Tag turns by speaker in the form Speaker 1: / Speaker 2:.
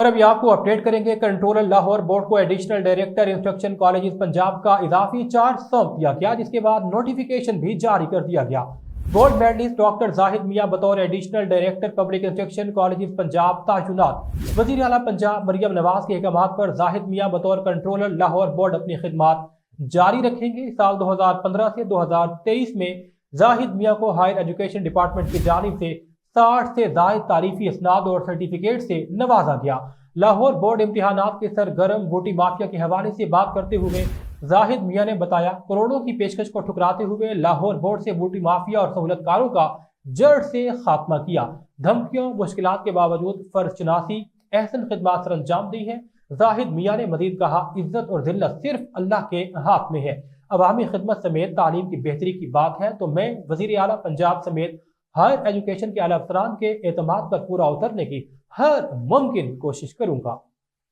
Speaker 1: ابھی آپ کو اپڈیٹ کریں گے۔ کنٹرولر لاہور بورڈ کو additional director instruction colleges Punjab کا اضافی چارج سونپ دیا گیا، جس کے بعد نوٹیفیکیشن بھی جاری کر دیا گیا۔ گولڈ میڈلسٹ ڈاکٹر زاہد میاں بطور additional director public instruction colleges Punjab تعینات۔ وزیر اعلیٰ پنجاب مریم نواز کے احکامات پر زاہد میاں بطور کنٹرولر لاہور بورڈ اپنی خدمات جاری رکھیں گے۔ سال 2015 سے 2023 میں زاہد میاں کو ہائر ایجوکیشن ڈپارٹمنٹ کی جانب سے 60 سے زائد تعریفی اسناد اور سرٹیفکیٹ سے نوازا گیا۔ لاہور بورڈ امتحانات کے سرگرم بوٹی مافیا کے حوالے سے بات کرتے ہوئے زاہد میاں نے بتایا، کروڑوں کی پیشکش کو ٹھکراتے ہوئے لاہور بورڈ سے بوٹی مافیا اور سہولت کاروں کا جڑ سے خاتمہ کیا۔ دھمکیوں مشکلات کے باوجود فرض شناسی احسن خدمات سر انجام دی ہے۔ زاہد میاں نے مزید کہا، عزت اور ذلت صرف اللہ کے ہاتھ میں ہے۔ عوامی خدمت سمیت تعلیم کی بہتری کی بات ہے تو میں وزیر اعلیٰ پنجاب سمیت ہائر ایجوکیشن کے اعلیٰ افسران کے اعتماد پر پورا اترنے کی ہر ممکن کوشش کروں گا۔